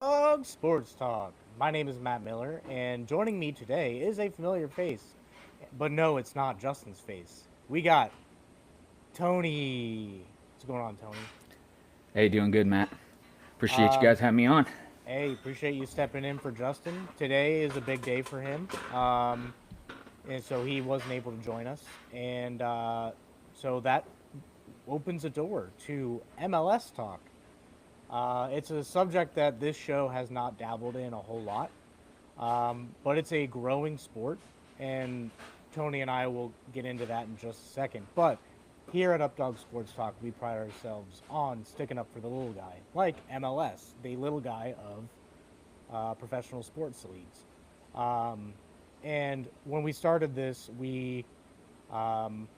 Updog Sports Talk. My name is Matt Miller, and joining me today is a familiar face. But no, it's not Justin's face. We got Tony. What's going on, Tony? Hey, doing good, Matt. Appreciate you Um, guys having me on. hey, appreciate you stepping in for Justin. Today is a big day for him, and so he wasn't able to join us, and so that opens a door to MLS talk. It's a subject that this show has not dabbled in a whole lot. But it's a growing sport, and Tony and I will get into that in just a second. But here at Updog Sports Talk, we pride ourselves on sticking up for the little guy, like MLS, the little guy of professional sports leagues. Um, and when we started this, we um,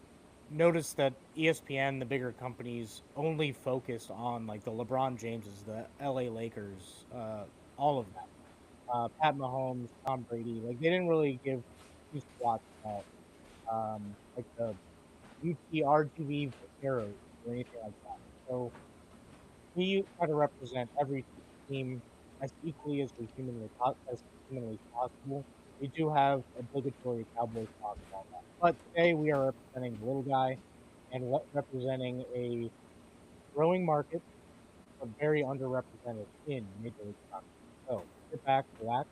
noticed that ESPN, the bigger companies, only focused on like the LeBron Jameses, the LA Lakers, all of them. Pat Mahomes, Tom Brady. Like they didn't really give two squats about like the UTRGV Vaqueros or anything like that. So we try to represent every team as equally as humanly possible. We do have obligatory Cowboys talk about that, but today we are representing the little guy and representing a growing market, but very underrepresented in Major League Soccer. So sit back, relax,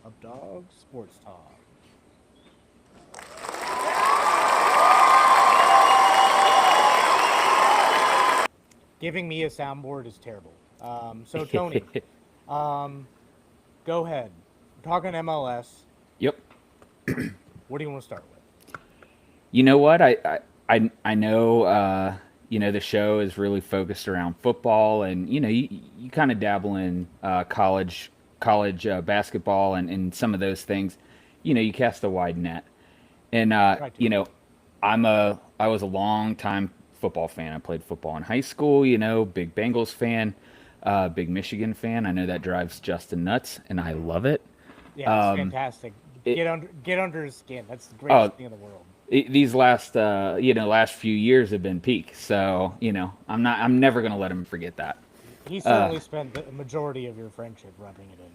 of Dog Sports Talk. Giving me a soundboard is terrible. So Tony, um, go ahead. Talking MLS. Yep. What do you want to start with? You know what? I know. The show is really focused around football, and you kind of dabble in college basketball and some of those things. You cast a wide net, and Try to. I was a long time football fan. I played football in high school. Big Bengals fan, big Michigan fan. I know that drives Justin nuts, and I love it. Yeah, it's fantastic. It Get under his skin. That's the oh, greatest thing in the world. these last few years have been peak. So I'm never gonna let him forget that. He certainly spent the majority of your friendship rubbing it in.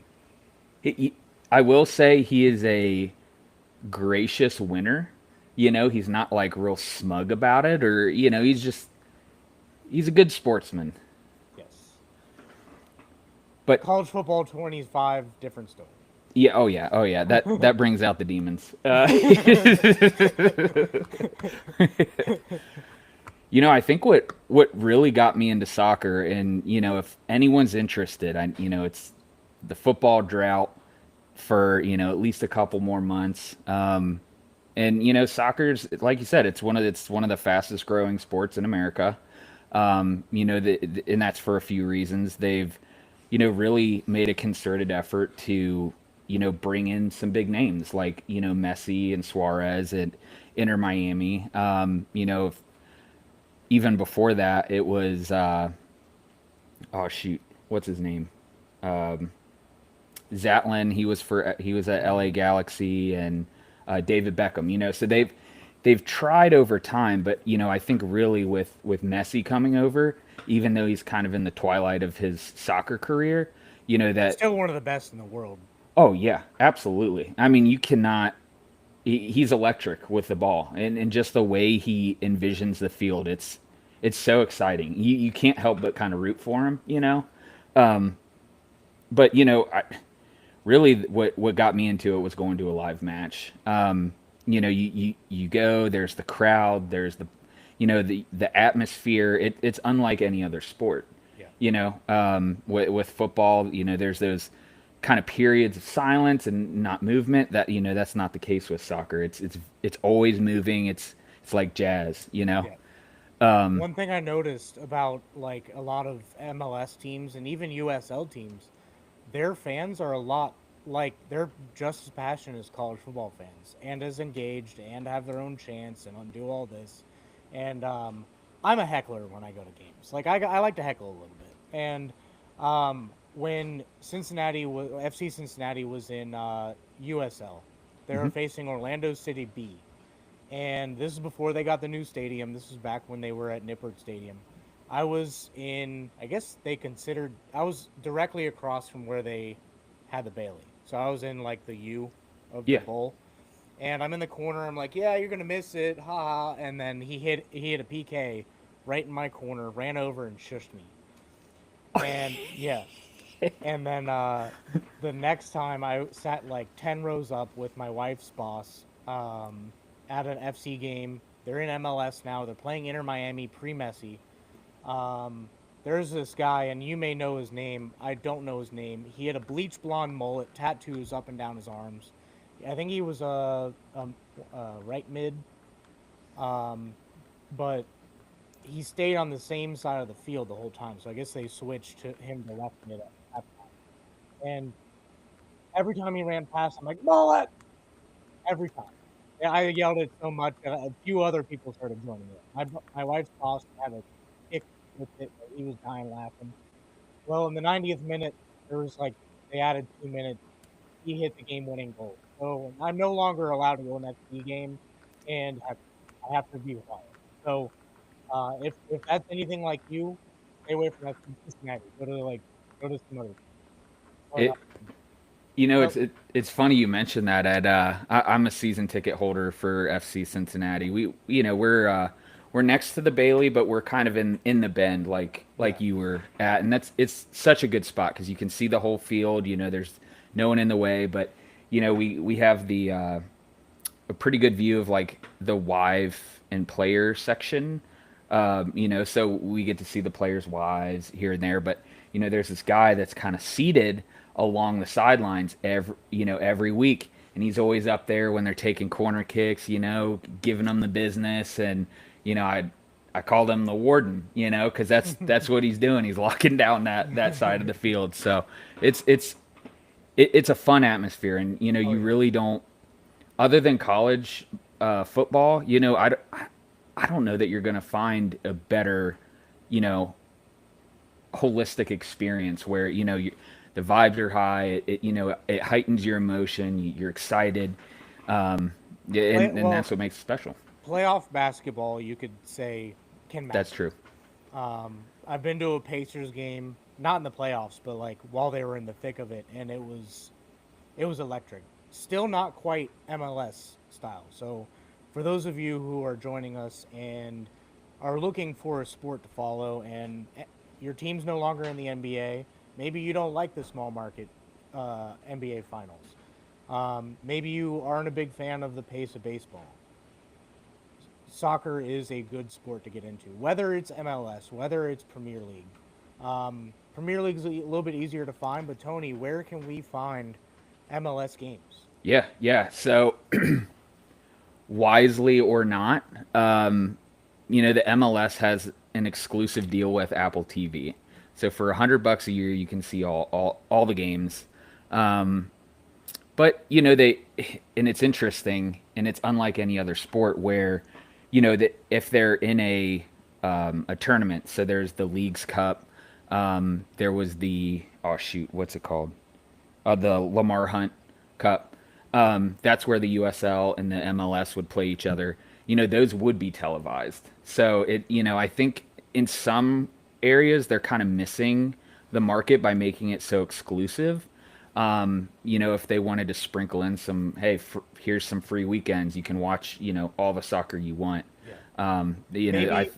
He, I will say he is a gracious winner. He's not like real smug about it, or he's a good sportsman. Yes. But College football 25, different story. yeah, oh yeah, that brings out the demons. I think what really got me into soccer, and if anyone's interested, it's the football drought for at least a couple more months. And soccer's, like you said, it's one of the fastest growing sports in America. And that's for a few reasons. They've really made a concerted effort to bring in some big names like Messi and Suarez at Inter Miami. Even before that, it was oh shoot, what's his name? Zatlin. He was at LA Mhm. Galaxy, and David Beckham. So they've tried over time, but I think really with Messi coming over, even though he's kind of in the twilight of his soccer career, that Still one of the best in the world. oh yeah, absolutely. I mean, you cannot. He's electric with the ball, and just the way he envisions the field, it's so exciting. You can't help but kind of root for him. But really what got me into it was going to a live match. You go, there's the crowd, there's the atmosphere. It's unlike any other sport. Yeah. With football, there's those kind of periods of silence and not movement. That's not the case with soccer. It's always moving. It's like jazz. Yeah. One thing I noticed about like a lot of MLS teams and even USL teams, their fans are a lot like they're just as passionate as college football fans and as engaged and have their own chants and do all this. And I'm a heckler when I go to games. Like I like to heckle a little bit. And when FC Cincinnati was in USL, they were Hmm. facing Orlando City B, and this is before they got the new stadium. This was back when they were at Nippert Stadium. I was in, I guess they considered, I was directly across from where they had the Bailey. So I was in like the U of the Yeah. bowl. And I'm in the corner. I'm like, yeah, you're gonna miss it, ha ha. And then he hit a PK right in my corner, ran over and shushed me. And yeah, and then the next time I sat like 10 rows up with my wife's boss at an FC game. They're in MLS now. They're playing Inter Miami pre-Messi. Um, there's this guy, and you may know his name. I don't know his name. He had a bleach blonde mullet, tattoos up and down his arms. I think he was a right mid, um, but he stayed on the same side of the field the whole time. So I guess they switched to him to left mid at halftime. And every time he ran past, I'm like, mullet! Every time. Yeah, I yelled it so much that a few other people started joining it. My wife's boss had a kick with it, but he was dying laughing. Well, in the 90th minute, there was like they added 2 minutes. He hit the game-winning goal. So I'm no longer allowed to go in that C game, and I have to be quiet. So if that's anything like you, stay away from that Cincinnati. Go to some other. Or not. It You know, So, it's funny you mentioned that. I'm a season ticket holder for FC Cincinnati. We're next to the Bailey, but we're kind of in the bend, yeah. like you were at, and it's such a good spot because you can see the whole field. You know, there's no one in the way, but we have the a pretty good view of like the wife and player section. So we get to see the players' wives here and there. But there's this guy that's kind of seated along the sidelines every week, and he's always up there when they're taking corner kicks. Giving them the business, and I called him the warden. Because that's what he's doing. He's locking down that side of the field. So it's it's it's a fun atmosphere, and Oh you yeah. really don't, other than college football, I don't know that you're going to find a better, you know, holistic experience where, the vibes are high. It heightens your emotion. You're excited. Yeah, Play and well. that's what makes it special. Playoff basketball, you could say, can That's match true. it. I've been to a Pacers game, not in the playoffs, but like while they were in the thick of it, and it was electric. Still not quite MLS style. So, for those of you who are joining us and are looking for a sport to follow, and your team's no longer in the NBA, maybe you don't like the small market NBA finals. Maybe you aren't a big fan of the pace of baseball. Soccer is a good sport to get into, whether it's MLS, whether it's Premier League. Premier League is a little bit easier to find, but Tony, where can we find MLS games? Yeah, yeah. So wisely or not, the MLS has an exclusive deal with Apple TV. So for $100 a year, you can see all the games. But and it's interesting, and it's unlike any other sport where, that if they're in a tournament, so there's the Leagues Cup, there was the, oh shoot, what's it called? The Lamar Hunt Cup. That's where the USL and the MLS would play each other. Those would be televised. So I think in some areas they're kind of missing the market by making it so exclusive. If they wanted to sprinkle in some, hey, here's some free weekends, you can watch, all the soccer you want. Yeah. I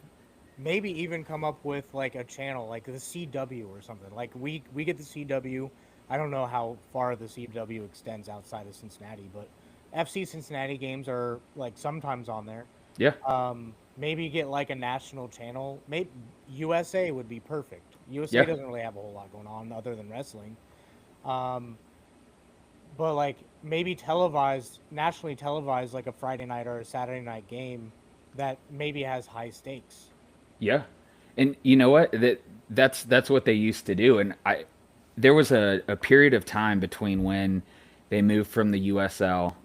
Maybe maybe even come up with like a channel like the CW or something. Like we get the CW. I don't know how far the CW extends outside of Cincinnati, but FC Cincinnati games are like sometimes on there. yeah, Maybe get like a national channel. Maybe USA would be perfect. USA yeah, doesn't really have a whole lot going on other than wrestling. Um, but like maybe televised, nationally televised, like a Friday night or a Saturday night game that maybe has high stakes. yeah. And you know what? That's what they used to do. And there was a period of time between when they moved from the USL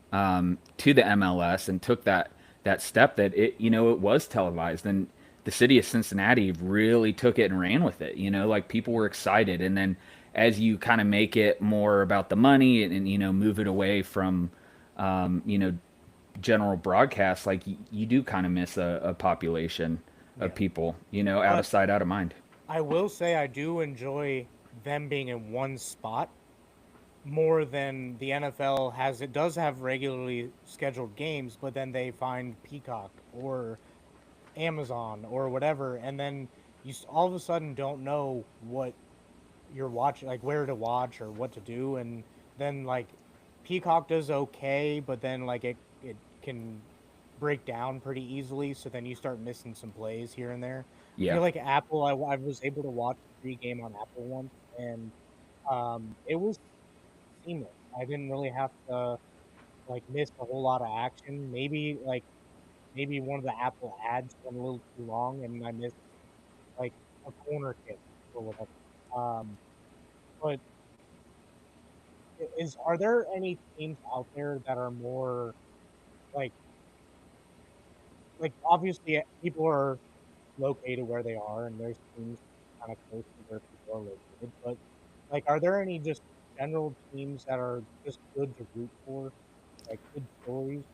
to the MLS and took that step that it was televised, and the city of Cincinnati really took it and ran with it. Like people were excited, and then as you kind of make it more about the money and move it away from um, you know general broadcast, like you do kind of miss a population. of Yeah. people, out of But sight, out of mind. I will say I do enjoy them being in one spot more than the NFL has. It does have regularly scheduled games, but then they find Peacock or Amazon or whatever, and then all of a sudden don't know what you're watching, like where to watch or what to do, and then like Peacock does okay, but then like it can break down pretty easily, so then you start missing some plays here and there. I Yeah. feel like Apple, I was able to watch a pregame on Apple once, and it was seamless. I didn't really have to like miss a whole lot of action. Maybe one of the Apple ads went a little too long, and I missed like a corner kick or whatever. Um, but are there any teams out there that are more like obviously people are located where they are, and there's teams kind of close to where people are located, but like are there any just general teams that are just good to root for, like good stories?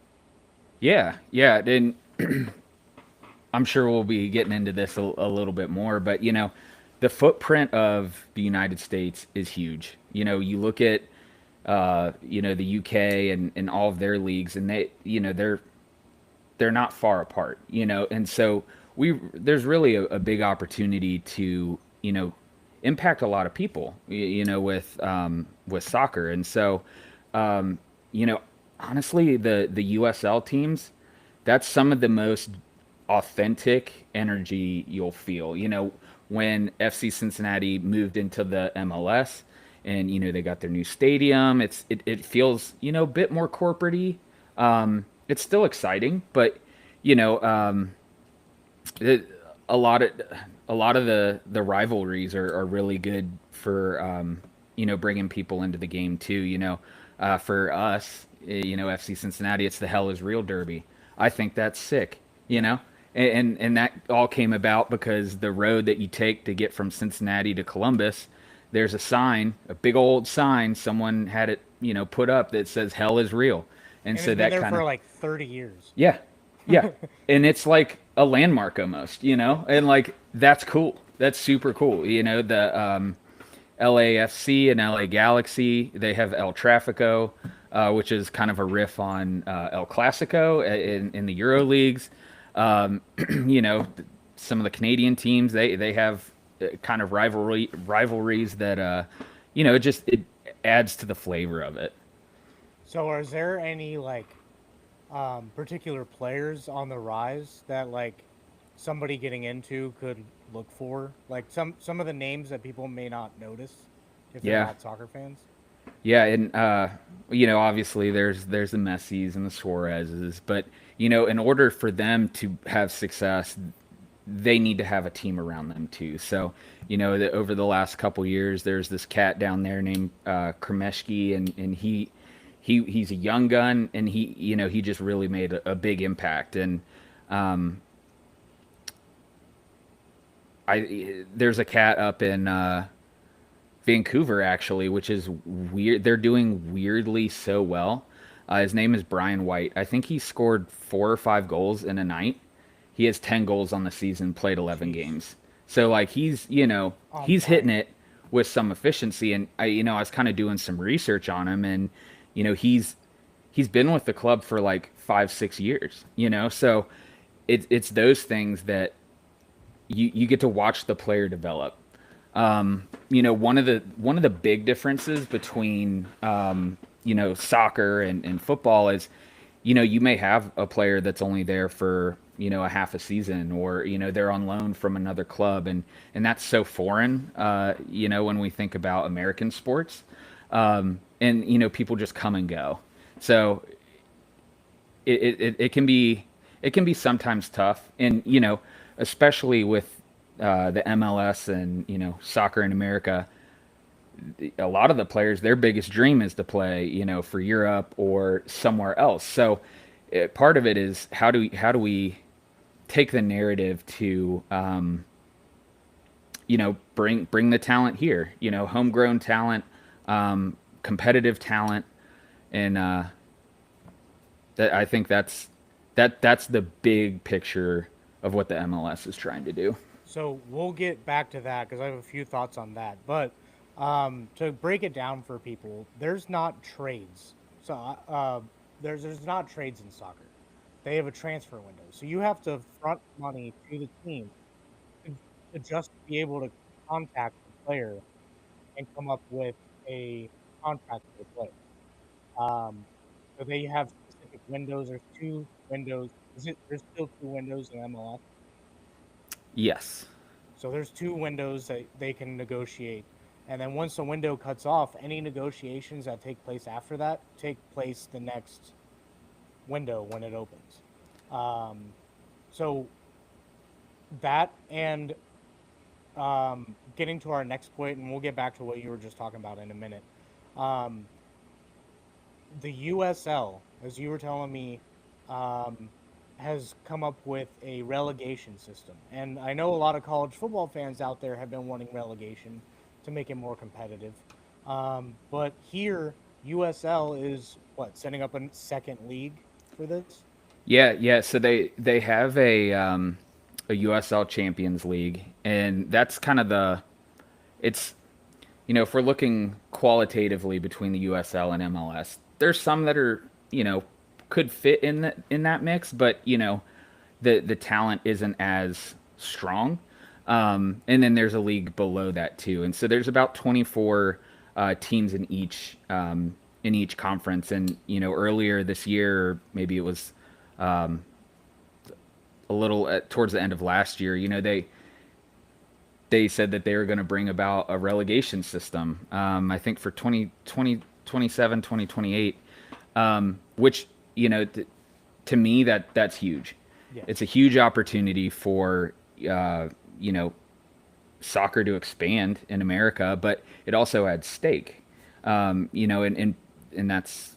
Yeah. Yeah. And I'm sure we'll be getting into this a little bit more, but the footprint of the United States is huge. You look at the UK and all of their leagues, and they're not far apart. And so there's really a big opportunity to impact a lot of people, with soccer, and so um, you know honestly the USL teams, that's some of the most authentic energy you'll feel. When FC Cincinnati moved into the MLS, and they got their new stadium, it feels a bit more corporate-y. It's still exciting, but you know it, a lot of the rivalries are really good for bringing people into the game too. For us, FC Cincinnati, it's the Hell is Real Derby. I think that's sick. you Yeah. know and that all came about because the road that you take to get from Cincinnati to Columbus, there's a big old sign, someone had it put up that says Hell is Real. And And it's so been that there kind for of, like 30 years. yeah, yeah. And it's like a landmark almost, and like that's cool. That's super cool. The LAFC and LA Galaxy, they have El Trafico, which is kind of a riff on El Clasico in the Euro leagues. Um, you know, some of the Canadian teams, they have kind of rivalries that it adds to the flavor of it. So is there any like particular players on the rise that like somebody getting into could look for? Like some of the names that people may not notice if they're Yeah. not soccer fans? Yeah, and obviously there's the Messis and the Suarezes, but in order for them to have success, they need to have a team around them too. So, over the last couple years, there's this cat down there named Kremeshki, and he's a young gun, and he just really made a big impact. And um, there's a cat up in Vancouver actually, which is weird. They're doing weirdly so well. His name is Brian White. I think he scored 4 or 5 goals in a night. He has 10 goals on the season, played 11 Jeez, games. So like on he's hitting fire. it with some efficiency. And I was kind of doing some research on him, and he's been with the club for like 5 6 years. So it's those things that you get to watch the player develop. One of the big differences between soccer and football is, you may have a player that's only there for a half a season, or they're on loan from another club, and that's so foreign. When we think about American sports, and people just come and go. So it can be sometimes tough, and especially with the MLS and soccer in America, a lot of the players, their biggest dream is to play for Europe or somewhere else. So part of it is how do we take the narrative to bring the talent here, homegrown talent, competitive talent, and that I think that's the big picture what the MLS is trying to do. So we'll get back to that because I have a few thoughts on that. But to break it down for people, there's not trades. So there's not trades in soccer. They have a transfer window. So you have to front money to the team to, to just be able to contact the player and come up with a contract for the player. Um, so they have specific windows. There's two windows. There's still two windows in MLS. Yes. So there's two windows that they can negotiate. And then once the window cuts off, any negotiations that take place after that take place the next window when it opens. Um, so that and getting to our next point, and we'll get back to what you were just talking about in a minute. Um, the USL, as you were telling me, um, has come up with a relegation system. And I know a lot of college football fans out there have been wanting relegation to make it more competitive. But here, USL is what, setting up a second league for this? Yeah, yeah. So they have a USL Champions League, and that's kind of the it's if we're looking qualitatively between the USL and MLS, there's some that are could fit in that mix, but the talent isn't as strong. And then there's a league below that too, and so there's about 24 teams in each conference. And earlier this year, maybe it was a little towards the end of last year, they said that they were going to bring about a relegation system. I think for 2027, 2028, which to me that's huge. Yeah. It's a huge opportunity for soccer to expand in America, but it also adds stake. And that's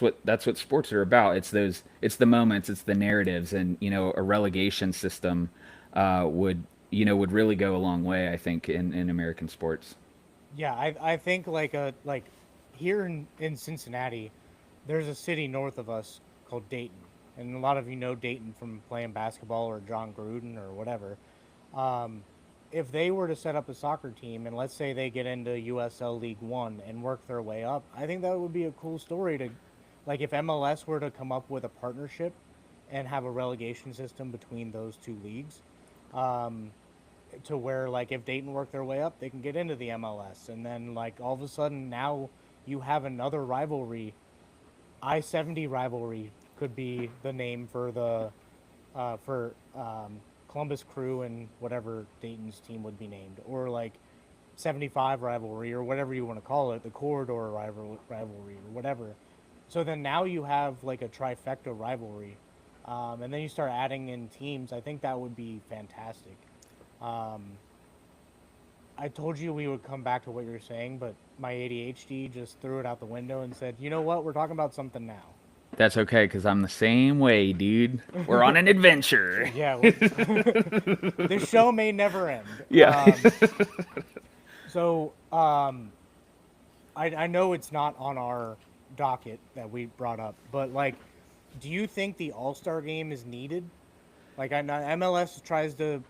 what sports are about. It's the moments, it's the narratives, and a relegation system would really go a long way, I think, in American sports. Yeah, I think like here in Cincinnati, there's a city north of us called Dayton, and a lot of you know Dayton from playing basketball or John Gruden or whatever. Um, if they were to set up a soccer team and let's say they get into USL League One and work their way up, I think that would be a cool story to, like, if MLS were to come up with a partnership and have a relegation system between those two leagues. Um, to where like if Dayton work their way up, they can get into the MLS, and then like all of a sudden now you have another rivalry. I-70 rivalry could be the name for the for Columbus Crew and whatever Dayton's team would be named, or like 75 rivalry or whatever you want to call it, the corridor rivalry or whatever. So then now you have like a trifecta rivalry, and then you start adding in teams. I think that would be fantastic. Um, I told you we would come back to what you're saying, but my ADHD just threw it out the window and said, "You know what? We're talking about something now." That's okay, because I'm the same way, dude. We're on an adventure. Yeah, this show may never end. Yeah. So I know it's not on our docket that we brought up, but like, do you think the All-Star game is needed? Like, I know MLS tries to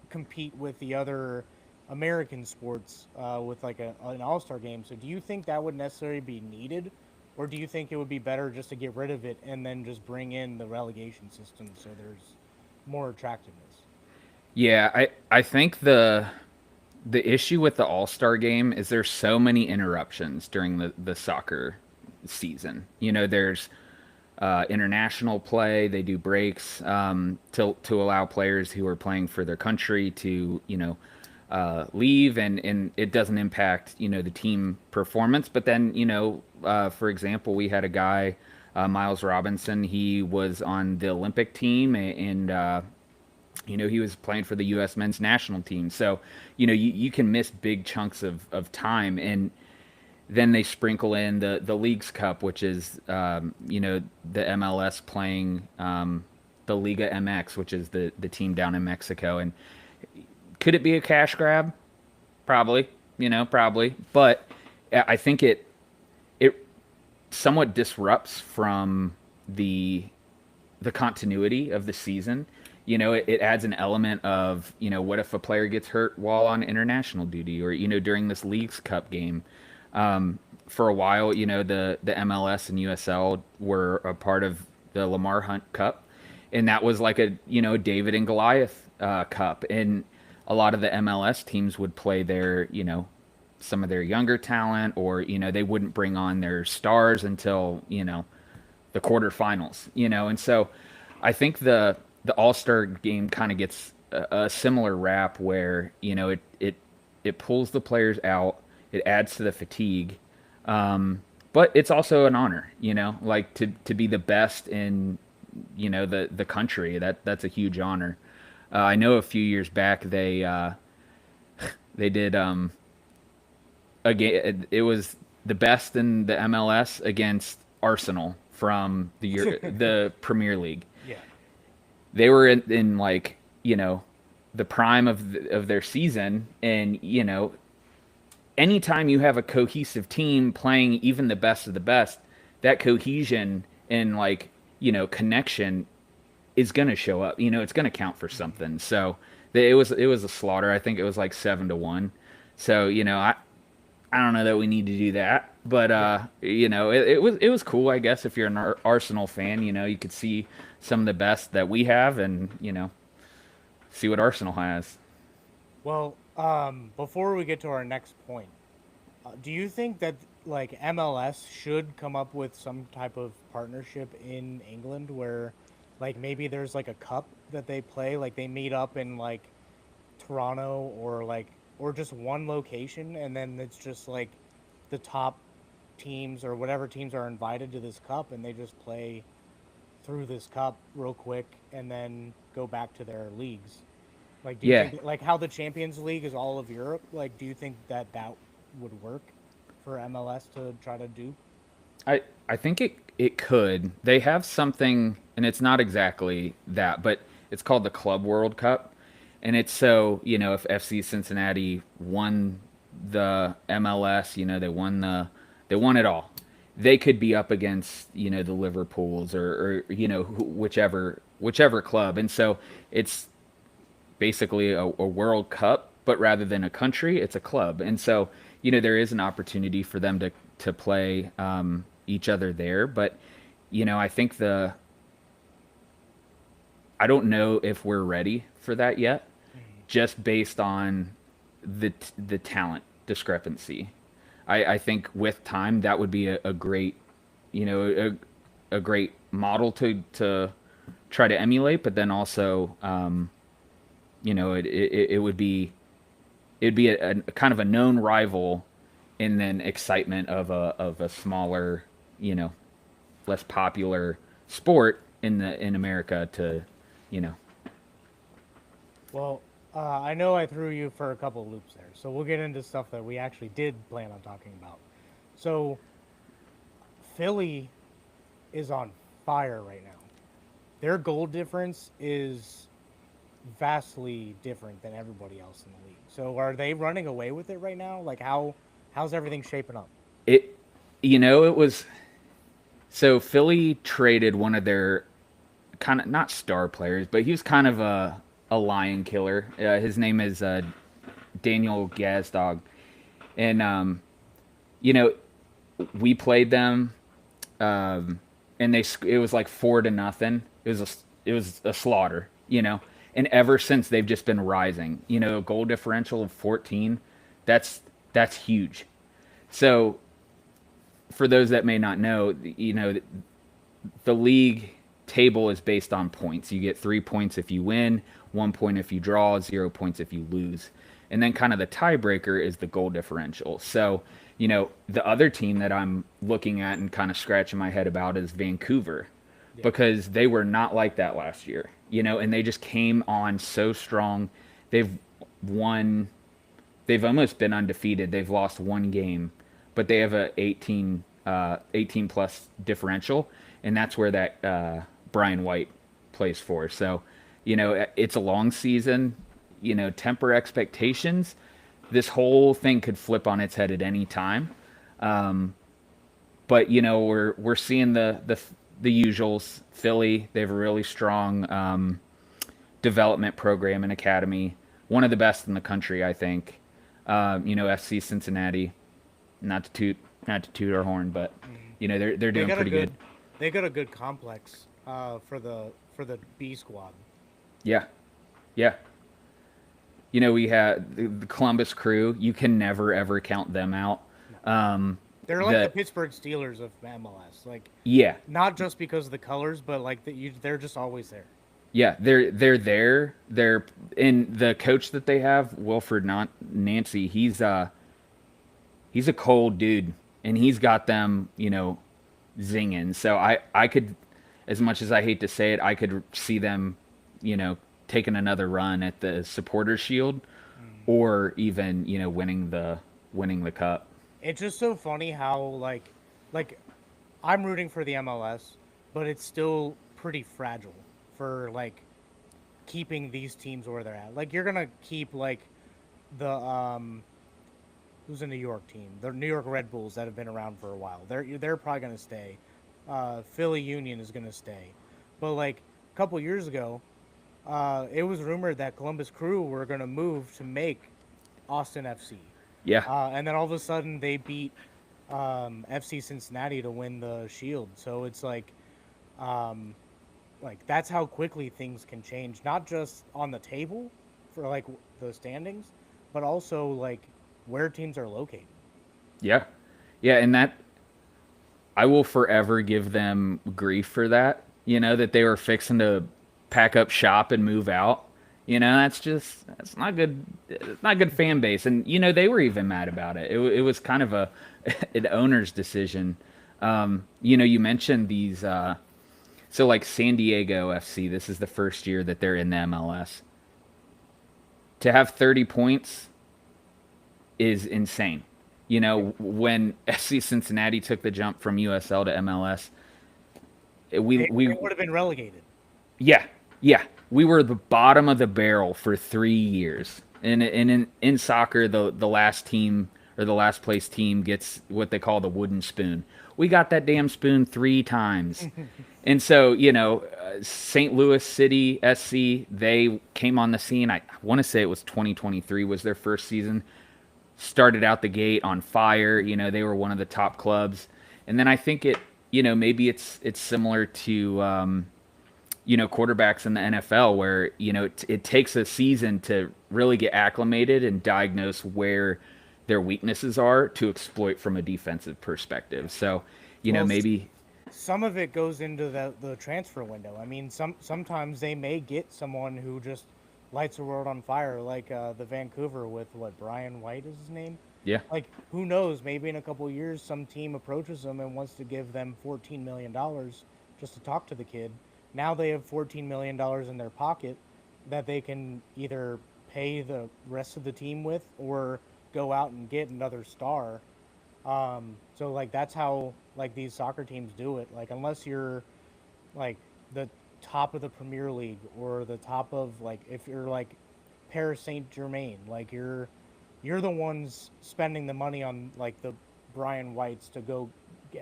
compete with the other American sports with like an All-Star game. So do you think that would necessarily be needed, or do you think it would be better just to get rid of it and then just bring in the relegation system so there's more attractiveness? Yeah, I think the issue with the All-Star game is there's so many interruptions during the soccer season. There's international play. They do breaks to allow players who are playing for their country to leave, and it doesn't impact the team performance. But then for example, we had a guy, Miles Robinson. He was on the Olympic team, and he was playing for the U.S. men's national team. So you can miss big chunks of time. And then they sprinkle in the Leagues Cup, which is the MLS playing the Liga MX, which is the team down in Mexico. And could it be a cash grab? Probably, probably. But I think it somewhat disrupts from the continuity of the season. it adds an element of, what if a player gets hurt while on international duty, or, during this Leagues Cup game. For a while, the MLS and USL were a part of the Lamar Hunt Cup, and that was like a, David and Goliath Cup. And a lot of the MLS teams would play their, some of their younger talent, or, they wouldn't bring on their stars until, the quarterfinals, and so I think the All Star game kind of gets a similar rap where it pulls the players out, it adds to the fatigue, but it's also an honor, like to be the best in the country. That's a huge honor. I know a few years back they did a game. It was the best in the MLS against Arsenal from the Premier League. Yeah. They were in like the prime of their season, and anytime you have a cohesive team playing even the best of the best, that cohesion and like connection is going to show up. It's going to count for something. So it was a slaughter. I think it was like 7-1. So I don't know that we need to do that, but it was cool. I guess if you're an Arsenal fan, you could see some of the best that we have, and see what Arsenal has. Well, before we get to our next point, do you think that like MLS should come up with some type of partnership in England where like maybe there's like a cup that they play, like they meet up in like Toronto or just one location, and then it's just like the top teams or whatever teams are invited to this cup, and they just play through this cup real quick and then go back to their leagues. Like, do you Yeah, think like how the Champions League is all of Europe? Like, do you think that would work for MLS to try to do? I think it could. They have something, and it's not exactly that, but it's called the Club World Cup, and it's so if FC Cincinnati won the MLS, they won it all. They could be up against the Liverpools, or whichever club, and so it's basically a World Cup, but rather than a country, it's a club. And so, there is an opportunity for them to play each other there. But, I think I don't know if we're ready for that yet, just based on the talent discrepancy. I think with time that would be a great, a great model to try to emulate, but then also, it would be a kind of a known rival, and then excitement of a smaller, less popular sport in America to, you know. Well, I know I threw you for a couple of loops there, so we'll get into stuff that we actually did plan on talking about. So, Philly is on fire right now. Their goal difference is vastly different than everybody else in the league. So, are they running away with it right now? Like, how's everything shaping up? It, it was so Philly traded one of their kind of not star players, but he was kind of a lion killer. His name is Daniel Gazdog, and you know, we played them, and it was like 4-0. It was a slaughter, and ever since they've just been rising. A goal differential of 14, that's huge. So for those that may not know, the league table is based on points. You get 3 points if you win, 1 point if you draw, 0 points if you lose. And then kind of the tiebreaker is the goal differential. So, the other team that I'm looking at and kind of scratching my head about is Vancouver, because they were not like that last year, and they just came on so strong. They've won, they've almost been undefeated. They've lost one game, but they have a 18 plus differential, and that's where that Brian White plays for. So, it's a long season. Temper expectations. This whole thing could flip on its head at any time. But we're seeing the usuals. Philly, they have a really strong development program and academy, one of the best in the country, I think. FC Cincinnati, not to toot our horn, but Mhm. they're They doing got a pretty good. good they got a good complex for the B squad. Yeah, yeah. We had the Columbus Crew. You can never ever count them out. No. Um, They're like the the Pittsburgh Steelers of MLS. Like yeah, not just because of the colors, but like they're just always there. yeah, they're there. They're in the coach that they have, Wilfred Nancy. He's a cold dude, and he's got them, zinging. So I could, as much as I hate to say it, I could see them, you know, taking another run at the Supporters Shield, Mm. or even winning the cup. It's just so funny how like I'm rooting for the MLS, but it's still pretty fragile for like keeping these teams where they're at. Like you're gonna keep like the who's a New York team, the New York Red Bulls that have been around for a while. They're probably gonna stay. Philly Union is gonna stay, but like a couple years ago, it was rumored that Columbus Crew were gonna move to make Austin FC, Yeah, and then all of a sudden they beat FC Cincinnati to win the Shield. So it's um, like that's how quickly things can change, not just on the table for like the standings, but also like where teams are located. yeah, yeah, and that I will forever give them grief for that. That they were fixing to pack up shop and move out. That's not good. It's not good fan base, and they were even mad about it. It was kind of a an owner's decision. You mentioned these. So like San Diego FC, this is the first year that they're in the MLS. To have 30 points is insane. When FC Cincinnati took the jump from USL to MLS, we They would have been relegated. yeah, yeah, we were the bottom of the barrel for 3 years. And in soccer, the last team, or the last place team, gets what they call the wooden spoon. We got that damn spoon 3 times. And so, St. Louis City SC, they came on the scene. I want to say it was 2023 was their first season. Started out the gate on fire. They were one of the top clubs. And then I think maybe it's similar to quarterbacks in the NFL, where it takes a season to really get acclimated and diagnose where their weaknesses are to exploit from a defensive perspective. So, Well, maybe some of it goes into the transfer window. I mean, sometimes they may get someone who just lights the world on fire, like the Vancouver with what Brian White is his name. yeah, Like, who knows? Maybe in a couple years, some team approaches them and wants to give them $14 million just to talk to the kid. Now they have $14 million in their pocket that they can either pay the rest of the team with or go out and get another star. So like that's how like these soccer teams do it. Like unless you're like the top of the Premier League or the top of like if you're like Paris Saint Germain, like you're the ones spending the money on like the Brian Whites to go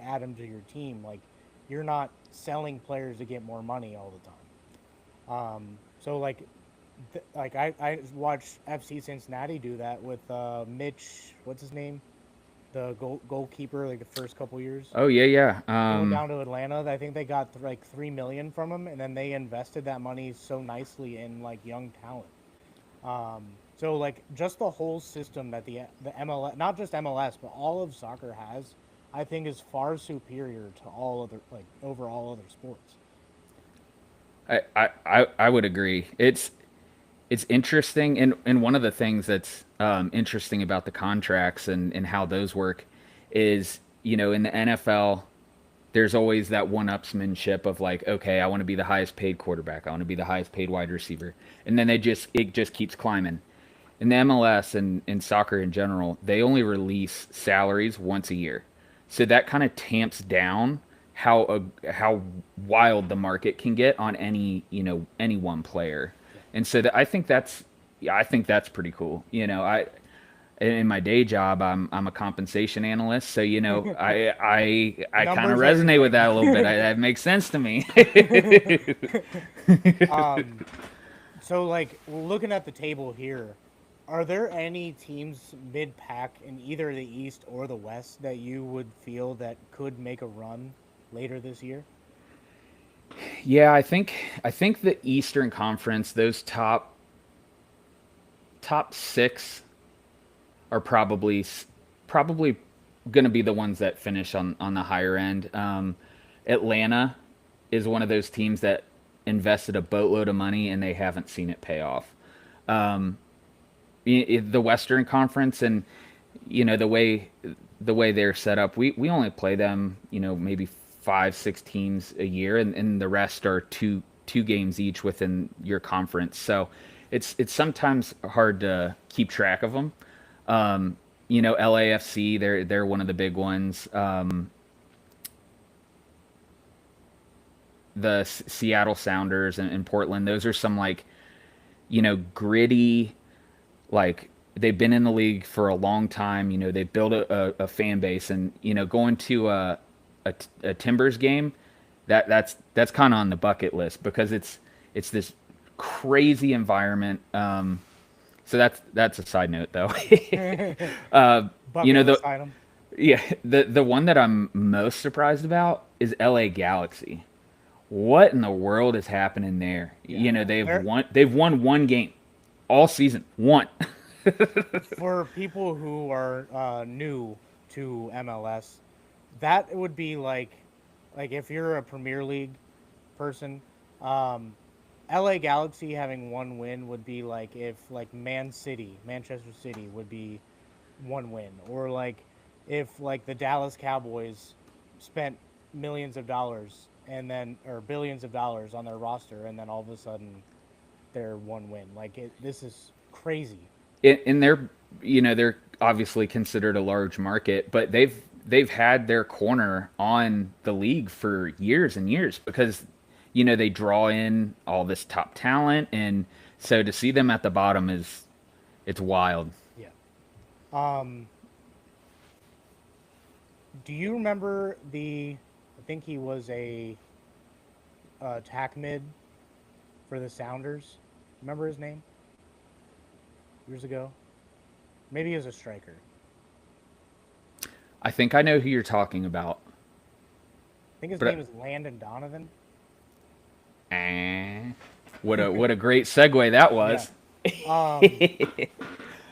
add him to your team. Like you're not selling players to get more money all the time. So like I watched FC Cincinnati do that with Mitch, what's his name, the goalkeeper, like the first couple years. oh yeah, yeah, He went down to Atlanta. I think they got like 3 million from him, and then they invested that money so nicely in like young talent. So like just the whole system that the MLS, not just MLS, but all of soccer has, I think is far superior to all other like over all other sports. I would agree. It's interesting, and one of the things that's interesting about the contracts and how those work is, in the NFL, there's always that one-upsmanship of like, okay, I want to be the highest paid quarterback, I want to be the highest paid wide receiver, and then it just keeps climbing. In the MLS and in soccer in general, they only release salaries once a year, so that kind of tamps down how wild the market can get on any one player. Yeah. And so I think that's, yeah, I think that's pretty cool. I in my day job, I'm a compensation analyst, so I kind of Numbers, resonate with everything. that a little bit. That makes sense to me. um, So, like, looking at the table here, are there any teams mid-pack in either the East or the West that you would feel that could make a run later this year? Yeah, I think the Eastern Conference, those top six are probably going to be the ones that finish on the higher end. Atlanta is one of those teams that invested a boatload of money and they haven't seen it pay off. The Western Conference and the way they're set up, we only play them, maybe 5 6 teams a year, and the rest are two games each within your conference. So it's sometimes hard to keep track of them. LAFC, they're one of the big ones. The Seattle Sounders and Portland, those are some like gritty, like they've been in the league for a long time. They've built a fan base, and going to a Timbers game, that's kind of on the bucket list because it's this crazy environment. So that's a side note though. uh, Bucket the list item. yeah, the one that I'm most surprised about is LA Galaxy. What in the world is happening there? Yeah, They've won one game all season. One. for people who are new to MLS, that would be like if you're a Premier League person, um, LA Galaxy having one win would be like if like Manchester City would be one win, or like if like the Dallas Cowboys spent millions of dollars and then or billions of dollars on their roster, and then all of a sudden they're one win. This is crazy. And they're obviously considered a large market, but they've had their corner on the league for years and years because they draw in all this top talent, and so to see them at the bottom it's wild. Yeah. Um, do you remember the? I think he was a attack mid for the Sounders. Remember his name years ago? Maybe he was a striker. I think I know who you're talking about, I think his but name is Landon Donovan. what a great segue that Yeah. was. Um.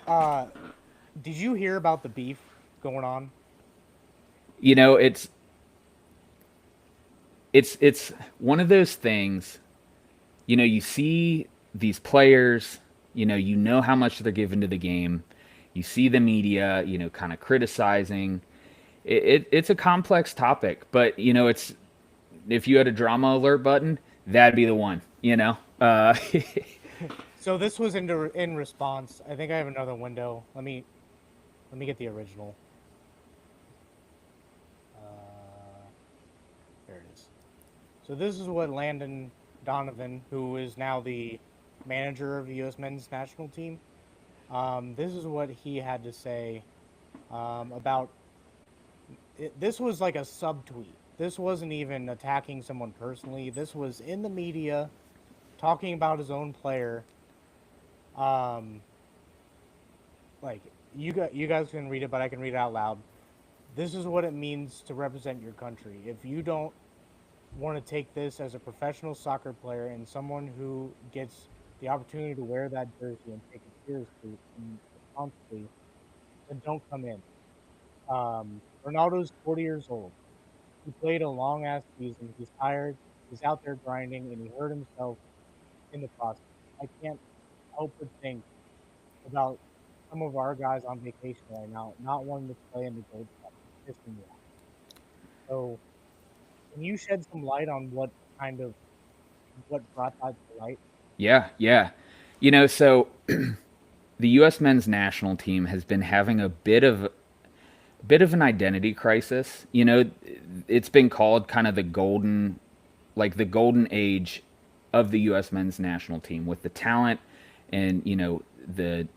Uh. Did you hear about the beef going on? you know, it's one of those things. You see these players, you know how much they're given to the game. You see the media, kind of criticizing. It's a complex topic, but it's if you had a drama alert button, that'd be the one. So this was in response. I think I have another window. Let me get the original. Uh, there it is. So this is what Landon Donovan, who is now the manager of the U.S. men's national team, this is what he had to say about it. This was like a subtweet. This wasn't even attacking someone personally. This was in the media talking about his own player. Um, like you guys can read it, but I can read it out loud. This is what it means to represent your country. If you don't want to take this as a professional soccer player and someone who gets the opportunity to wear that jersey and take it seriously and responsibly, then don't come in. Ronaldo's 40 years old. He played a long ass season. He's tired. He's out there grinding, and he hurt himself in the process. I can't help but think about some of our guys on vacation right now, not wanting to play in the Gold Cup. It's pissing me off. So, can you shed some light on kind of what brought that to light? Yeah, yeah. So the U.S. men's national team has been having a bit of an identity crisis. It's been called kind of the golden age of the U.S. men's national team with the talent and the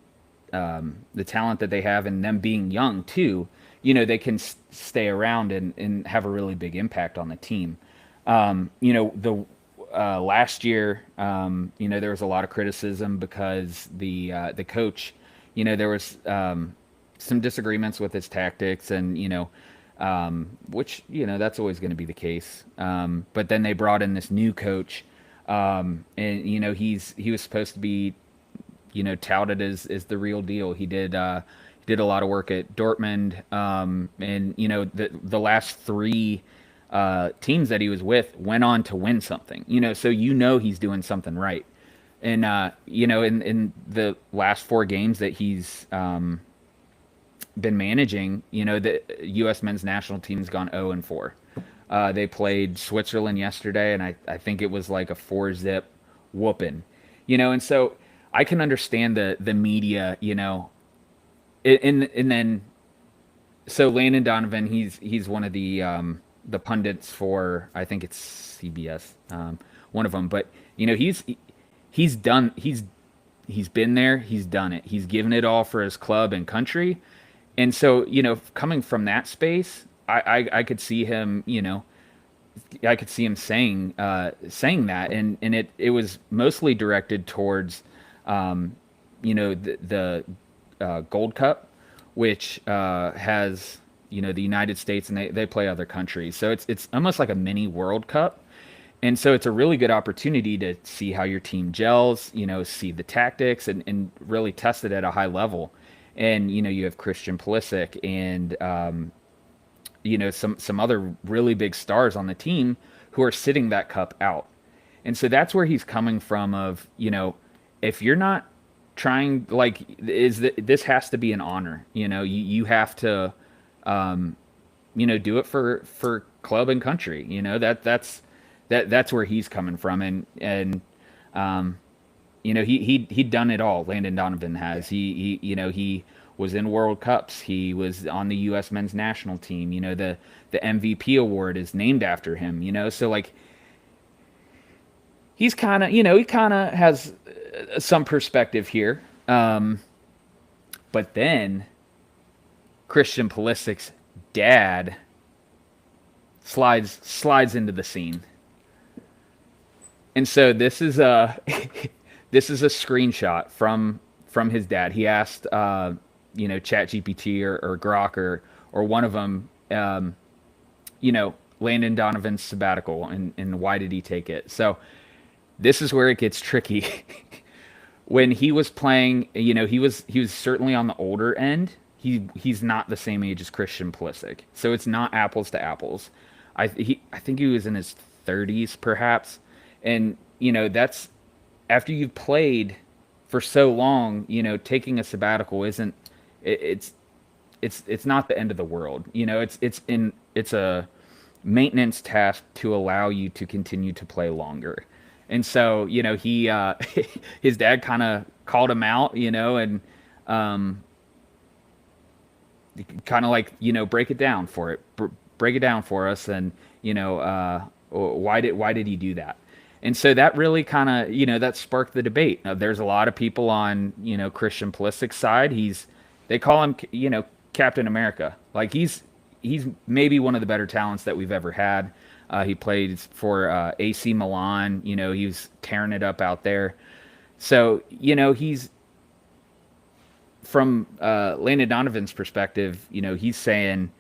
talent that they have and them being young too. They can stay around and have a really big impact on the team. The last year, there was a lot of criticism because the coach, there was some disagreements with his tactics, and which that's always going to be the case. But then they brought in this new coach, and he was supposed to be touted as the real deal. He did a lot of work at Dortmund, and the last three teams that he was with went on to win something. So he's doing something right. And in the last four games that he's been managing, the U.S. men's national team's gone 0-4. They played Switzerland yesterday, and I think it was like a 4-zip whooping. And so I can understand the media, and then so Landon Donovan, he's one of the pundits for, I think it's CBS, one of them. But he's been there, he's done it, he's given it all for his club and country, and so coming from that space, I could see him, I could see him saying that, and it was mostly directed towards the Gold Cup, which has the United States, and they play other countries, so it's almost like a mini World Cup, and so it's a really good opportunity to see how your team gels, see the tactics, and really test it at a high level. And you have Christian Pulisic and some other really big stars on the team who are sitting that cup out. And so that's where he's coming from of, if you're not trying, like, this has to be an honor. You have to do it for club and country. That's where he's coming from. And he'd done it all. Landon Donovan has. He was in World Cups. He was on the U.S. men's national team. The MVP award is named after him. So like, he's kind of he kind of has some perspective here. But then Christian Pulisic's dad slides into the scene. And so this is a this is a screenshot from his dad. He asked ChatGPT or Grok or one of them Landon Donovan's sabbatical and why did he take it. So this is where it gets tricky. When he was playing, he was certainly on the older end. He's not the same age as Christian Pulisic, so it's not apples to apples. I think he was in his 30s perhaps, and that's after you've played for so long. Taking a sabbatical isn't it's not the end of the world. It's a maintenance task to allow you to continue to play longer. And so, he his dad kind of called him out, and kind of like, break it down break it down for us, and why did he do that? And so that really kind of, that sparked the debate. Now, there's a lot of people on Christian Pulisic's side. They call him Captain America. Like he's maybe one of the better talents that we've ever had. He played for AC Milan. He was tearing it up out there. So, he's from Landon Donovan's perspective, he's saying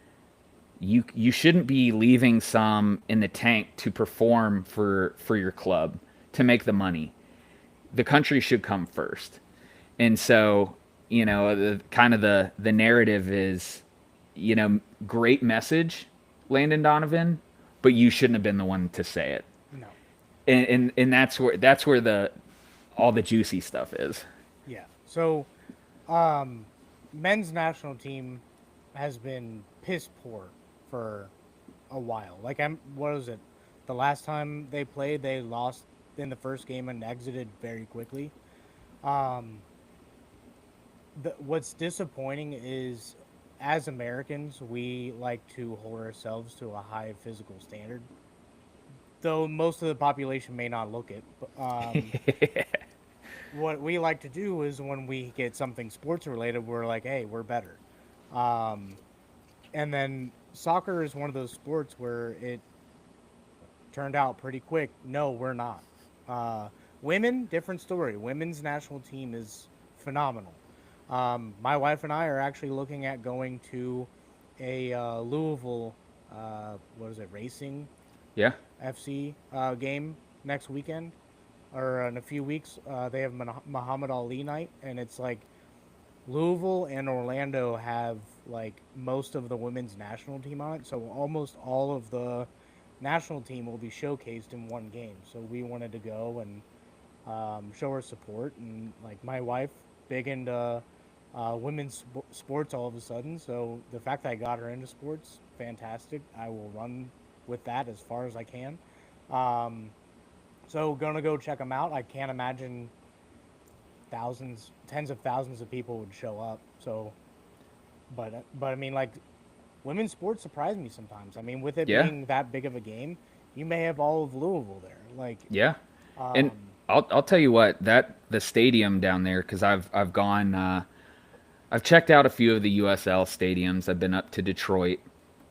you shouldn't be leaving some in the tank to perform for your club to make the money. The country should come first. And so, the narrative is, great message, Landon Donovan, but you shouldn't have been the one to say it. No. And that's where all the juicy stuff is. Yeah. So, men's national team has been piss poor for a while. Like, what was it? The last time they played, they lost in the first game and exited very quickly. What's disappointing is, as Americans, we like to hold ourselves to a high physical standard, though most of the population may not look it. What we like to do is when we get something sports related, we're like, hey, we're better. And then soccer is one of those sports where turned out pretty quick. No, we're not. Uh, Women, different story. Women's national team is phenomenal. My wife and I are actually looking at going to a Louisville, what is it, Racing Yeah. FC game next weekend or in a few weeks. They have Muhammad Ali night, and it's like Louisville and Orlando have like most of the women's national team on it, so almost all of the national team will be showcased in one game. So we wanted to go and show her support, and like my wife, big into women's sports all of a sudden. So the fact that I got her into sports, fantastic. I will run with that as far as I can. Um, so gonna go check them out. I can't imagine thousands, tens of thousands of people would show up. So, but I mean, like women's sports surprise me sometimes. I mean, with it Yeah. being that big of a game, you may have all of Louisville there. Like, Yeah. And um, I'll tell you what, that the stadium down there, because I've gone I've checked out a few of the USL stadiums. I've been up to Detroit.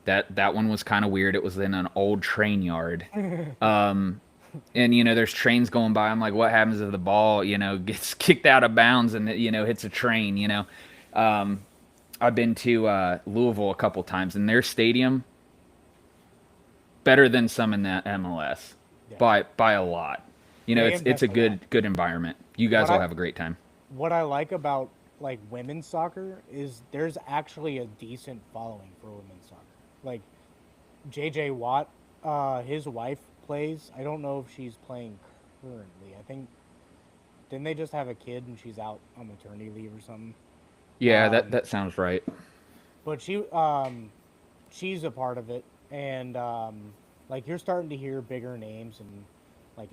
That one was kind of weird. It was in an old train yard. And there's trains going by. I'm like, what happens if the ball gets kicked out of bounds and hits a train? I've been to Louisville a couple times, and their stadium better than some in the MLS yeah, by a lot. they It's invest a a lot. good environment. You guys What will I have a great time. what I like about like women's soccer is there's actually a decent following for women's soccer. Like JJ Watt, his wife plays. I don't know if she's playing currently. I think didn't they just have a kid and she's out on maternity leave or something? Yeah, that Um, that sounds right. but she's a part of it, and like you're starting to hear bigger names, and like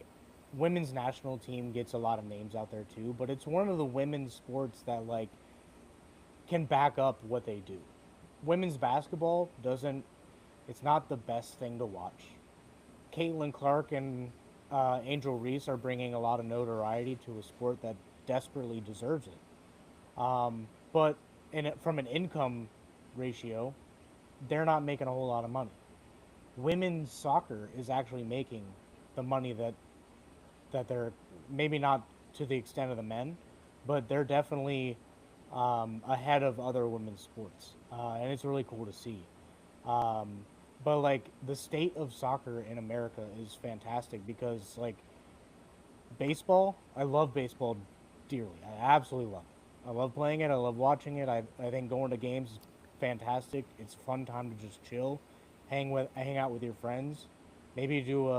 women's national team gets a lot of names out there too. But it's one of the women's sports that like can back up what they do. Women's basketball doesn't. It's not the best thing to watch. Caitlin Clark and Angel Reese are bringing a lot of notoriety to a sport that desperately deserves it. But from an income ratio, they're not making a whole lot of money. Women's soccer is actually making the money that they're maybe not to the extent of the men, but they're definitely ahead of other women's sports, and it's really cool to see. Um, but like the state of soccer in America is fantastic because like baseball, I love baseball dearly. I absolutely love it. I love playing it. I love watching it. I think going to games is fantastic. It's a fun time to just chill, hang out with your friends. Maybe do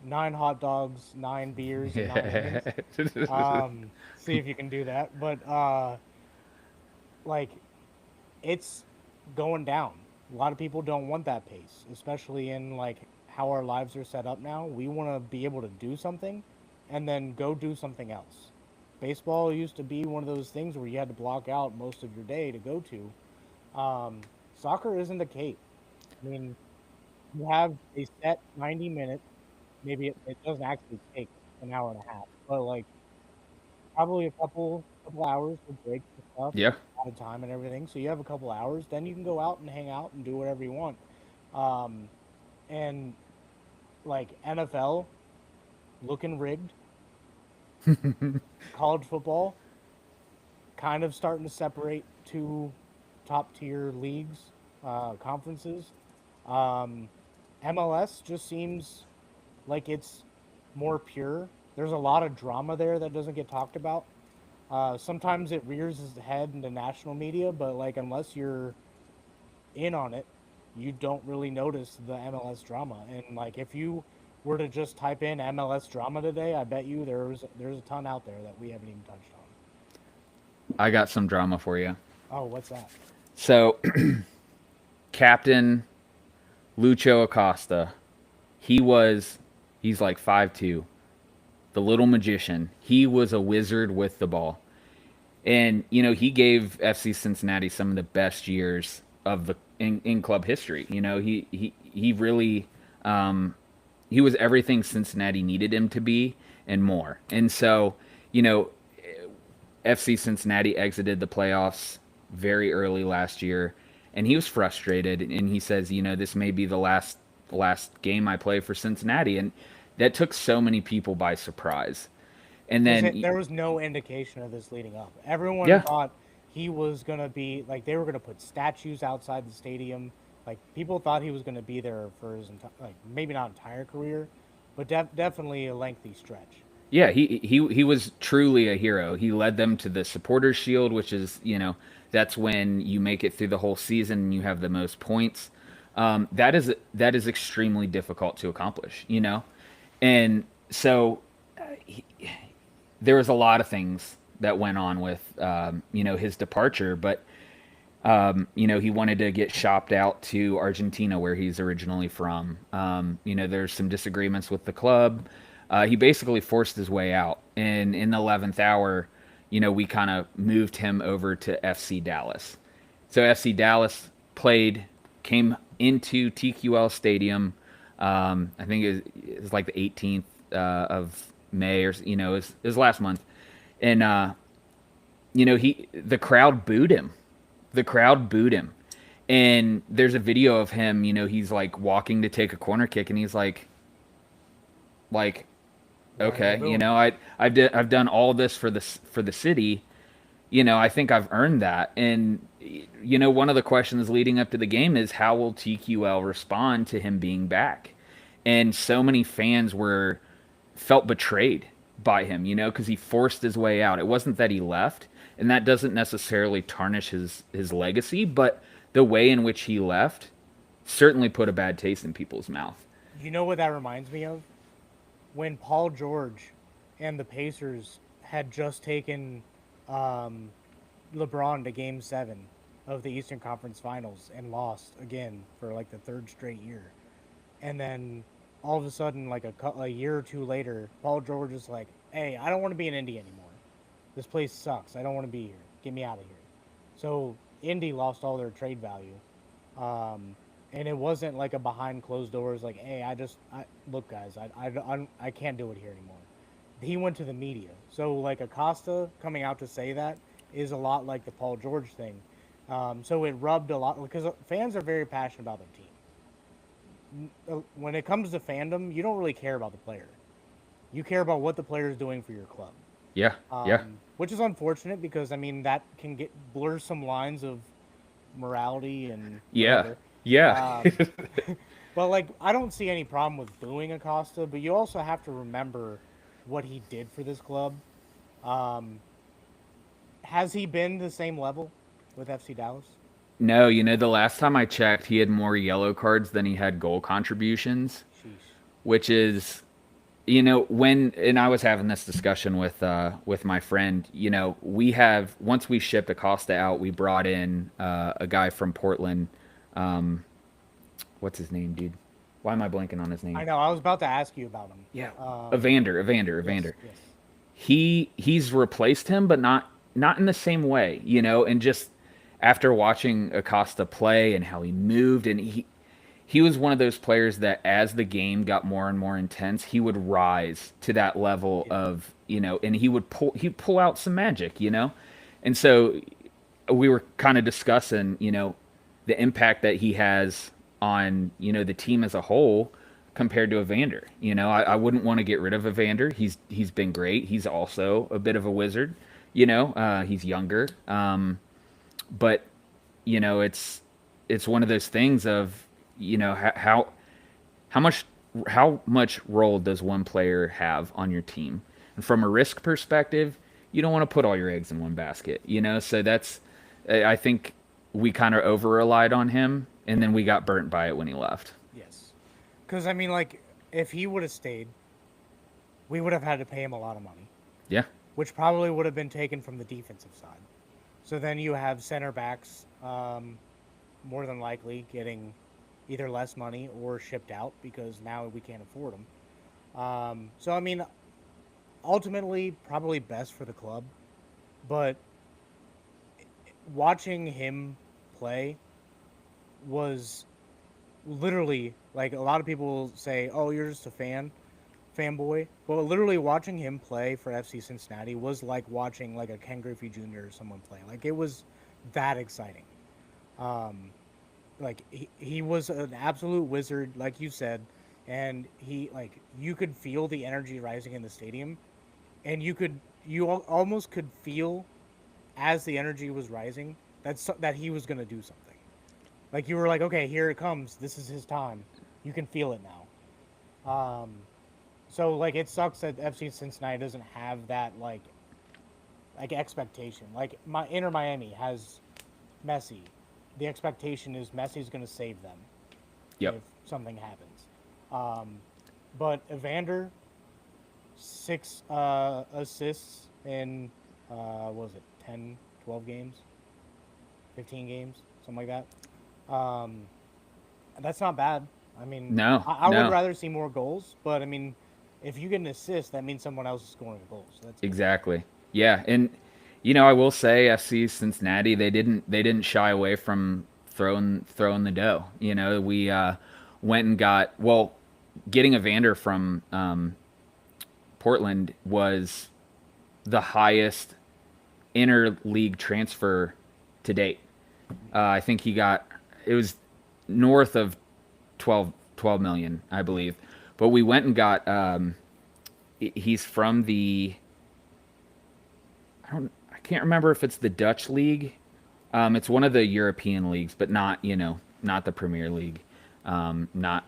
9 hot dogs, 9 beers, and 9 innings. Yeah. See if you can do that. But like it's going down. A lot of people don't want that pace, especially in like how our lives are set up now. We want to be able to do something and then go do something else. Baseball used to be one of those things where you had to block out most of your day to go to. Soccer isn't the case. I mean, you have a set 90 minutes. Maybe it doesn't actually take an hour and a half, but like probably a couple hours for breaks and stuff, Yeah. out of time and everything. So you have a couple hours, then you can go out and hang out and do whatever you want. Um, and like NFL looking rigged, college football kind of starting to separate two top tier leagues, conferences. Um, MLS just seems like it's more pure. There's a lot of drama there that doesn't get talked about. Sometimes it rears its head in the national media, but like unless you're in on it, you don't really notice the MLS drama. And like if you were to just type in MLS drama today, I bet you there's a ton out there that we haven't even touched on. I got some drama for you. Oh, what's that? So, Captain Lucho Acosta, he was he's like 5'2", the little magician. He was a wizard with the ball. And he gave FC Cincinnati some of the best years of the in club history. He really he was everything Cincinnati needed him to be and more. And so, you know, FC Cincinnati exited the playoffs very early last year, and he was frustrated. And he says, this may be the last last game I played for Cincinnati, and that took so many people by surprise. And Because then, there was no indication of this leading up. Everyone yeah, thought he was going to be like they were going to put statues outside the stadium. Like people thought he was going to be there for his like maybe not entire career, but definitely a lengthy stretch. yeah, he was truly a hero. He led them to the Supporters Shield, which is, that's when you make it through the whole season and you have the most points. That is extremely difficult to accomplish, and so there was a lot of things that went on with his departure, but he wanted to get shopped out to Argentina, where he's originally from. There's some disagreements with the club. He basically forced his way out, and in the 11th hour, we kind of moved him over to FC Dallas. So FC Dallas came into TQL Stadium. I think it was like the 18th of May, or it was last month, and the crowd booed him. The crowd booed him, and there's a video of him. He's like walking to take a corner kick, and he's like, okay, I've done all this for the city. I think I've earned that. And one of the questions leading up to the game is how will TQL respond to him being back? And so many fans felt betrayed by him, because he forced his way out. It wasn't that he left, and that doesn't necessarily tarnish his legacy, but the way in which he left certainly put a bad taste in people's mouth. You know what that reminds me of? When Paul George and the Pacers had just taken LeBron to Game 7 of the Eastern Conference Finals and lost again for like the third straight year. And then all of a sudden, like a year or two later, Paul George is like, hey, I don't want to be in Indy anymore. This place sucks. I don't want to be here. Get me out of here. So Indy lost all their trade value. And it wasn't like a behind closed doors, like, hey, look, guys, I can't do it here anymore. He went to the media. So, like, Acosta coming out to say that is a lot like the Paul George thing. So it rubbed a lot, because fans are very passionate about their team. When it comes to fandom, you don't really care about the player. You care about what the player is doing for your club. Yeah, yeah. Which is unfortunate because, I mean, that can blur some lines of morality and whatever. Yeah. But, like, I don't see any problem with booing Acosta, but you also have to remember what he did for this club. Has he been the same level with FC Dallas? No, the last time I checked, he had more yellow cards than he had goal contributions, Sheesh. which is, and I was having this discussion with my friend, once we shipped Acosta out, we brought in a guy from Portland. What's his name, dude? Why am I blanking on his name? I know. I was about to ask you about him. Yeah, Evander. Yes. He's replaced him, but not in the same way, and just after watching Acosta play and how he moved, and he was one of those players that as the game got more and more intense, he would rise to that level of, and he'd pull out some magic, and so we were kind of discussing, the impact that he has on, the team as a whole compared to Evander. I wouldn't want to get rid of Evander. He's been great. He's also a bit of a wizard. He's younger. But it's one of those things of, how much role does one player have on your team? And from a risk perspective, you don't want to put all your eggs in one basket, so I think we kind of over relied on him, and then we got burnt by it when he left. Yes. Because, I mean, like, if he would have stayed, we would have had to pay him a lot of money. Yeah. Which probably would have been taken from the defensive side. So then you have center backs more than likely getting either less money or shipped out because now we can't afford them. So, I mean, ultimately, probably best for the club. But watching him play was literally, like, a lot of people say, oh, you're just a fanboy. But literally watching him play for FC Cincinnati was like watching, like, a Ken Griffey Jr. or someone play. Like, it was that exciting. like he was an absolute wizard, like you said, and he like you could feel the energy rising in the stadium, and almost could feel as the energy was rising that he was gonna do something. Like you were like, okay, here it comes. This is his time. You can feel it now. So like it sucks that FC Cincinnati doesn't have that like expectation. Like my Inter Miami has Messi. The expectation is Messi's going to save them Yep. if something happens. Um, but Evander, 6 assists in what was it, 10, 12 games, 15 games, something like that. That's not bad. I mean, No, I would no, rather see more goals, but I mean, if you get an assist, that means someone else is scoring goals. So that's good. exactly. Yeah, and I will say FC Cincinnati, they didn't shy away from throwing the dough. We went and got, well, getting Evander from Portland was the highest interleague transfer to date. I think it was north of 12 million, I believe. But we went and got he's from I can't remember if it's the Dutch league. It's one of the European leagues, but not the Premier League, not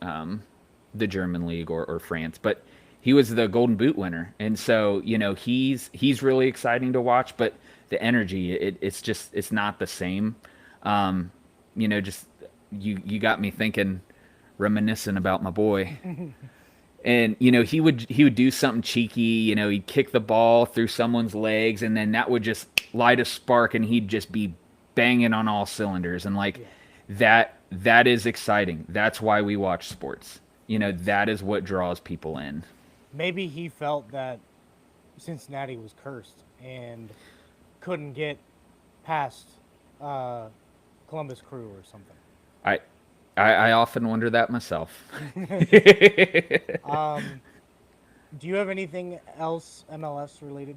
the German league or France. But he was the Golden Boot winner, and so he's really exciting to watch. But the energy, it's not the same. Just you got me thinking, reminiscing about my boy. And he would do something cheeky. He'd kick the ball through someone's legs, and then that would just light a spark, and he'd just be banging on all cylinders. And like Yeah. that is exciting. That's why we watch sports. That is what draws people in. Maybe he felt that Cincinnati was cursed and couldn't get past uh, Columbus Crew or something. I I often wonder that myself. Um, do you have anything else MLS related,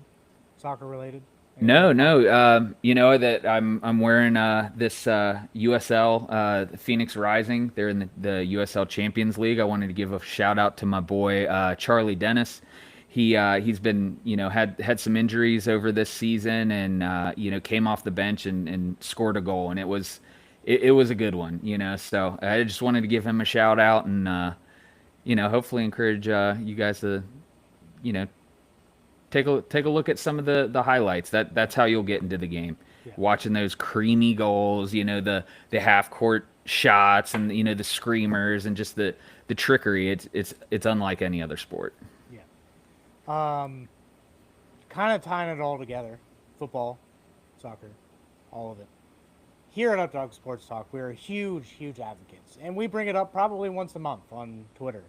soccer related? Anything you No, want to talk no. about? That I'm wearing this USL Phoenix Rising. They're in the USL Champions League. I wanted to give a shout out to my boy Charlie Dennis. He's been had some injuries over this season, and came off the bench and scored a goal, and it was a good one. So I just wanted to give him a shout out, and hopefully encourage you guys to you know take a look at some of the highlights. That's how you'll get into the game. Yeah, Watching those creamy goals, the half court shots, and the screamers, and just the trickery. It's unlike any other sport. yeah. Um, kind of tying it all together, football, soccer, all of it. Here at Updog Sports Talk, we're huge, huge advocates, and we bring it up probably once a month on Twitter.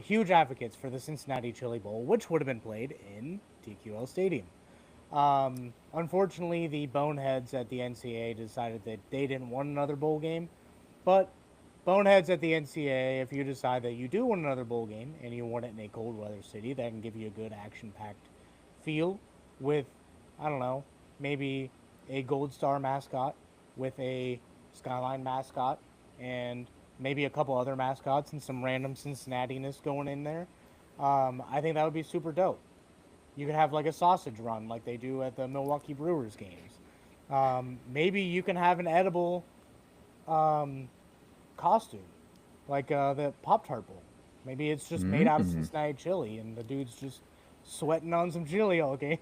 Huge advocates for the Cincinnati Chili Bowl, which would have been played in TQL Stadium. Unfortunately, the boneheads at the NCAA decided that they didn't want another bowl game. But boneheads at the NCAA, if you decide that you do want another bowl game and you want it in a cold weather city, that can give you a good action-packed feel with, I don't know, maybe a Gold Star mascot with a Skyline mascot and maybe a couple other mascots and some random Cincinnati-ness going in there. I think that would be super dope. You could have like a sausage run like they do at the Milwaukee Brewers games. Maybe you can have an edible um, costume, like the Pop Tart Bowl. Maybe it's just made out of Mm. Cincinnati chili, and the dude's just sweating on some chili all game.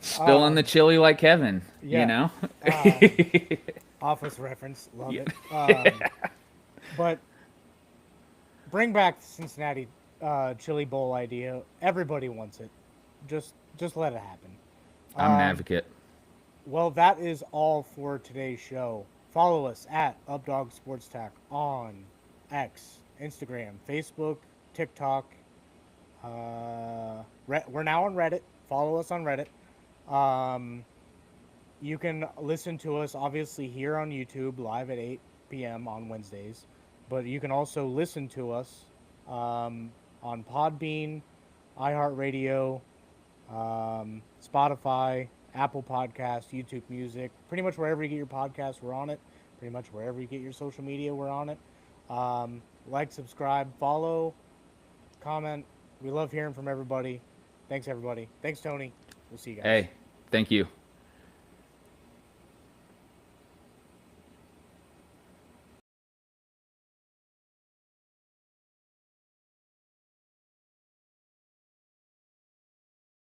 Spilling the chili like Kevin, you Yeah, know? um, Office reference, love Yeah. it. But bring back the Cincinnati chili bowl idea. Everybody wants it. Just let it happen. I'm an Um, advocate. well, that is all for today's show. Follow us at Updog Sports Tech on X, Instagram, Facebook, TikTok. We're now on Reddit. Follow us on Reddit. Um, you can listen to us obviously here on YouTube live at 8 p.m. on Wednesdays, but you can also listen to us on Podbean, iHeartRadio, Spotify, Apple Podcasts, YouTube Music, pretty much wherever you get your podcasts, we're on it. Pretty much wherever you get your social media, we're on it. Like, subscribe, follow, comment. We love hearing from everybody. Thanks, everybody. Thanks, Tony. We'll see you guys. Hey, thank you.